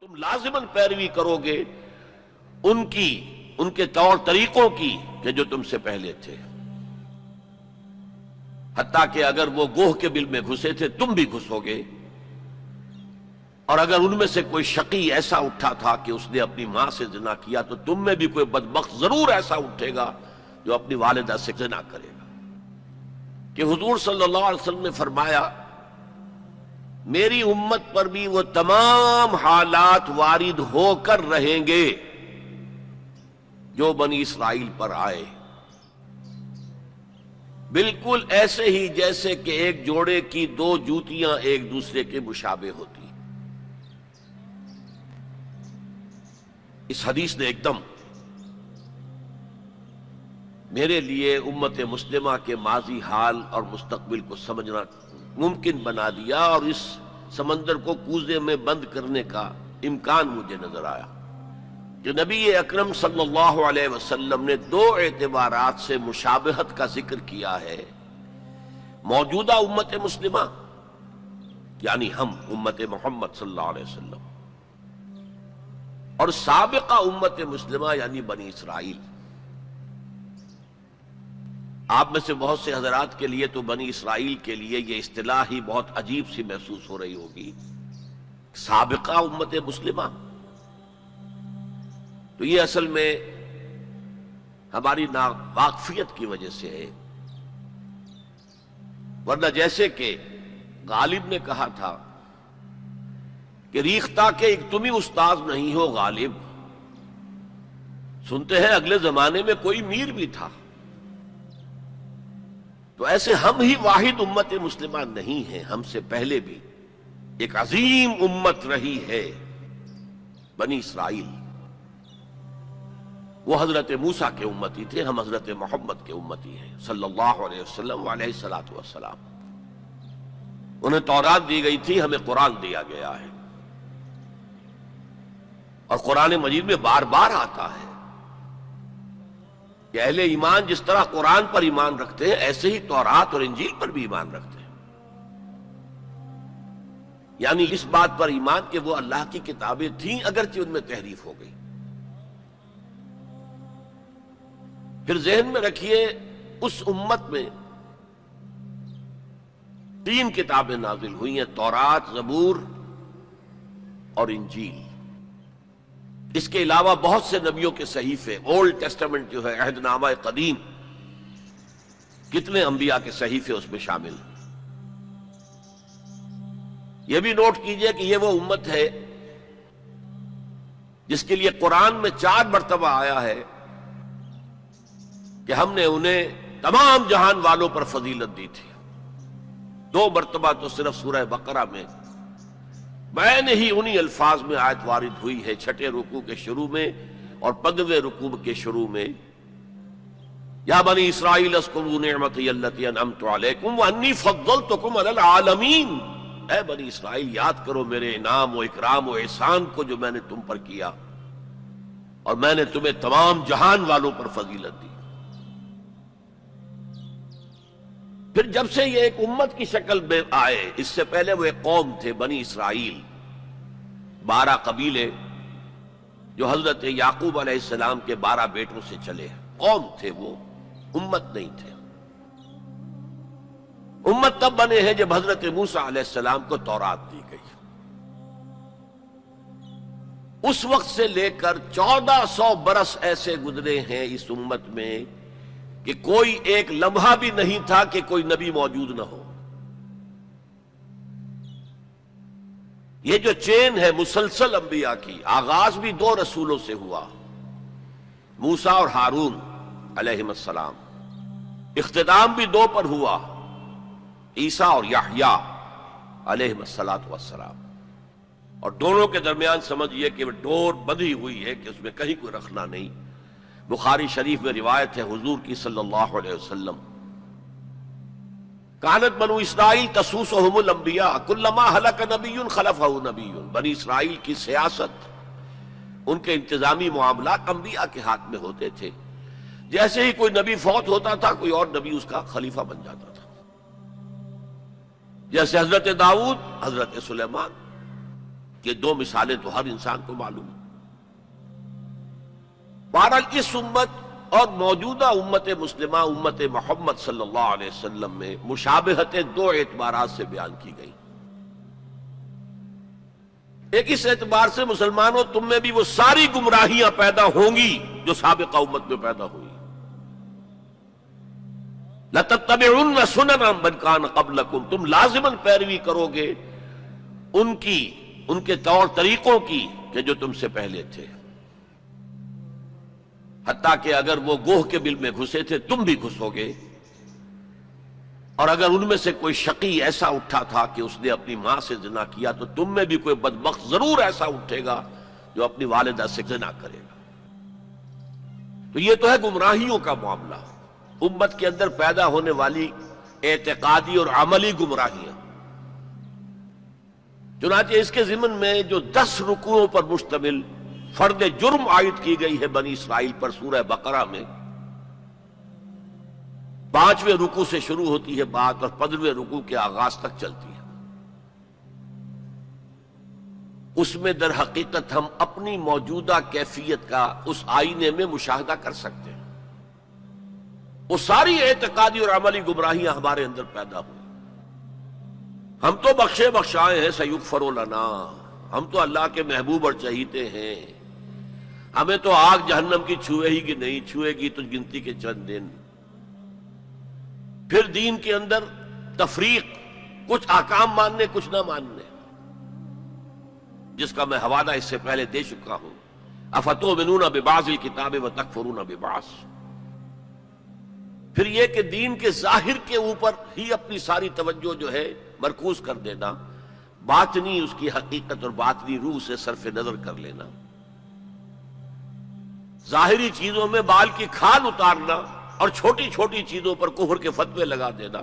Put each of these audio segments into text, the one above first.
تم لازماً پیروی کرو گے ان کے طور طریقوں کی کہ جو تم سے پہلے تھے، حتیٰ کہ اگر وہ گوہ کے بل میں گھسے تھے تم بھی گھسو گے، اور اگر ان میں سے کوئی شقی ایسا اٹھا تھا کہ اس نے اپنی ماں سے زنا کیا تو تم میں بھی کوئی بدبخت ضرور ایسا اٹھے گا جو اپنی والدہ سے زنا کرے گا۔ کہ حضور صلی اللہ علیہ وسلم نے فرمایا میری امت پر بھی وہ تمام حالات وارد ہو کر رہیں گے جو بنی اسرائیل پر آئے، بالکل ایسے ہی جیسے کہ ایک جوڑے کی دو جوتیاں ایک دوسرے کے مشابہ ہوتی۔ اس حدیث نے ایک دم میرے لیے امت مسلمہ کے ماضی حال اور مستقبل کو سمجھنا ممکن بنا دیا، اور اس سمندر کو کوزے میں بند کرنے کا امکان مجھے نظر آیا کہ نبی اکرم صلی اللہ علیہ وسلم نے دو اعتبارات سے مشابہت کا ذکر کیا ہے۔ موجودہ امت مسلمہ یعنی ہم امت محمد صلی اللہ علیہ وسلم، اور سابقہ امت مسلمہ یعنی بنی اسرائیل۔ آپ میں سے بہت سے حضرات کے لیے تو بنی اسرائیل کے لیے یہ اصطلاح ہی بہت عجیب سی محسوس ہو رہی ہوگی، سابقہ امت مسلمہ۔ تو یہ اصل میں ہماری ناواقفیت کی وجہ سے ہے، ورنہ جیسے کہ غالب نے کہا تھا کہ ریختہ کے ایک تم ہی استاذ نہیں ہو غالب، سنتے ہیں اگلے زمانے میں کوئی میر بھی تھا۔ تو ایسے ہم ہی واحد امت مسلمہ نہیں ہیں، ہم سے پہلے بھی ایک عظیم امت رہی ہے بنی اسرائیل۔ وہ حضرت موسیٰ کے امتی تھے، ہم حضرت محمد کے امتی ہیں صلی اللہ علیہ وسلم علیہ الصلوۃ والسلام۔ انہیں تورات دی گئی تھی، ہمیں قرآن دیا گیا ہے، اور قرآن مجید میں بار بار آتا ہے کہ اہل ایمان جس طرح قرآن پر ایمان رکھتے ہیں ایسے ہی تورات اور انجیل پر بھی ایمان رکھتے ہیں، یعنی اس بات پر ایمان کہ وہ اللہ کی کتابیں تھیں اگرچہ ان میں تحریف ہو گئی۔ پھر ذہن میں رکھیے اس امت میں تین کتابیں نازل ہوئی ہیں، تورات، زبور اور انجیل۔ اس کے علاوہ بہت سے نبیوں کے صحیفے، اولڈ ٹیسٹمنٹ جو ہے عہد نامہ قدیم، کتنے انبیاء کے صحیفے اس میں شامل ہیں۔ یہ بھی نوٹ کیجئے کہ یہ وہ امت ہے جس کے لیے قرآن میں 4 مرتبہ آیا ہے کہ ہم نے انہیں تمام جہان والوں پر فضیلت دی تھی۔ 2 مرتبہ تو صرف سورہ بقرہ میں میں نے ہی انہی الفاظ میں آیت وارد ہوئی ہے، 6 رکوع کے شروع میں اور 15ویں رکوع کے شروع میں، یا بنی اسرائیل اذکروا نعمتی التی انعمت علیکم وانی فضلتکم علی العالمین۔ اے بنی اسرائیل یاد کرو میرے انعام و اکرام و احسان کو جو میں نے تم پر کیا، اور میں نے تمہیں تمام جہان والوں پر فضیلت دی۔ پھر جب سے یہ ایک امت کی شکل میں آئے، اس سے پہلے وہ ایک قوم تھے بنی اسرائیل، 12 قبیلے جو حضرت یعقوب علیہ السلام کے 12 بیٹوں سے چلے، قوم تھے وہ، امت نہیں تھے۔ امت تب بنے ہیں جب حضرت موسیٰ علیہ السلام کو تورات دی گئی۔ اس وقت سے لے کر 1400 برس ایسے گزرے ہیں اس امت میں کہ کوئی ایک لمحہ بھی نہیں تھا کہ کوئی نبی موجود نہ ہو۔ یہ جو چین ہے مسلسل انبیاء کی، آغاز بھی 2 رسولوں سے ہوا، موسیٰ اور ہارون علیہم السلام، اختتام بھی 2 پر ہوا، عیسیٰ اور یحییٰ علیہم السلام، اور دونوں کے درمیان سمجھئے کہ وہ ڈور بندھی ہوئی ہے کہ اس میں کہیں کوئی رکھنا نہیں۔ بخاری شریف میں روایت ہے حضور کی صلی اللہ علیہ وسلم، کانت بنو اسرائیل تسوسہم الانبیاء کلما ہلک نبی خلفہ نبی۔ بنی اسرائیل کی سیاست، ان کے انتظامی معاملات انبیاء کے ہاتھ میں ہوتے تھے، جیسے ہی کوئی نبی فوت ہوتا تھا کوئی اور نبی اس کا خلیفہ بن جاتا تھا، جیسے حضرت داؤد، حضرت سلیمان۔ یہ دو مثالیں تو ہر انسان کو معلوم ہیں۔ بہرحال اس امت اور موجودہ امت مسلمہ امت محمد صلی اللہ علیہ وسلم میں مشابہتیں دو اعتبارات سے بیان کی گئی۔ ایک اس اعتبار سے مسلمانوں تم میں بھی وہ ساری گمراہیاں پیدا ہوں گی جو سابقہ امت میں پیدا ہوئی۔ لَتَتَّبِعُنَّ سُنَنَ مَنْ كَانَ قَبْلَكُمْ، تم لازماً پیروی کرو گے ان کے طور طریقوں کی کہ جو تم سے پہلے تھے، حتیٰ کہ اگر وہ گوہ کے بل میں گھسے تھے تم بھی گھسو گے، اور اگر ان میں سے کوئی شقی ایسا اٹھا تھا کہ اس نے اپنی ماں سے زنا کیا تو تم میں بھی کوئی بدبخت ضرور ایسا اٹھے گا جو اپنی والدہ سے زنا کرے گا۔ تو یہ تو ہے گمراہیوں کا معاملہ، امت کے اندر پیدا ہونے والی اعتقادی اور عملی گمراہیاں۔ چنانچہ اس کے ضمن میں جو 10 رکوعوں پر مشتمل فرد جرم عائد کی گئی ہے بنی اسرائیل پر سورہ بقرہ میں، 5ویں رکوع سے شروع ہوتی ہے بات اور 15ویں رکوع کے آغاز تک چلتی ہے۔ اس میں در حقیقت ہم اپنی موجودہ کیفیت کا اس آئینے میں مشاہدہ کر سکتے ہیں۔ وہ ساری اعتقادی اور عملی گمراہیاں ہمارے اندر پیدا ہوئی۔ ہم تو بخشے بخشائے ہیں، سیغفر لنا، ہم تو اللہ کے محبوب اور چہیتے ہیں، ہمیں تو آگ جہنم کی چھوئے ہی کہ نہیں چھوئے گی تو گنتی کے چند دن۔ پھر دین کے اندر تفریق، کچھ احکام ماننے کچھ نہ ماننے، جس کا میں حوالہ اس سے پہلے دے چکا ہوں۔ افتؤمنون ببعض الکتاب وتکفرون ببعض۔ پھر یہ کہ دین کے ظاہر کے اوپر ہی اپنی ساری توجہ جو ہے مرکوز کر دینا، باطنی اس کی حقیقت اور باطنی روح سے صرف نظر کر لینا، ظاہری چیزوں میں بال کی کھال اتارنا اور چھوٹی چھوٹی چیزوں پر کفر کے فتوے لگا دینا،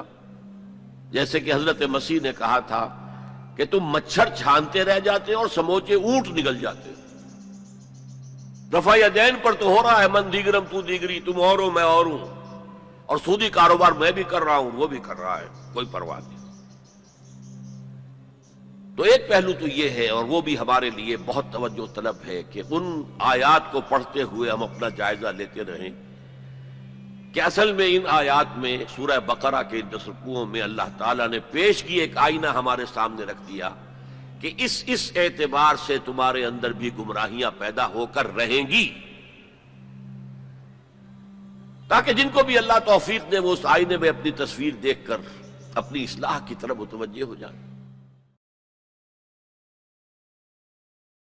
جیسے کہ حضرت مسیح نے کہا تھا کہ تم مچھر چھانتے رہ جاتے اور سموچے اونٹ نگل جاتے۔ رفع یدین پر تو ہو رہا ہے من دیگرم تو دیگری، تم اور ہو میں اور ہوں، اور سودی کاروبار میں بھی کر رہا ہوں وہ بھی کر رہا ہے، کوئی پرواہ نہیں۔ تو ایک پہلو تو یہ ہے، اور وہ بھی ہمارے لیے بہت توجہ طلب ہے کہ ان آیات کو پڑھتے ہوئے ہم اپنا جائزہ لیتے رہیں کہ اصل میں ان آیات میں سورہ بقرہ کے 10 رکوعوں میں اللہ تعالیٰ نے پیش کی ایک آئینہ ہمارے سامنے رکھ دیا کہ اس اعتبار سے تمہارے اندر بھی گمراہیاں پیدا ہو کر رہیں گی، تاکہ جن کو بھی اللہ توفیق دے وہ اس آئینے میں اپنی تصویر دیکھ کر اپنی اصلاح کی طرف متوجہ ہو جائیں۔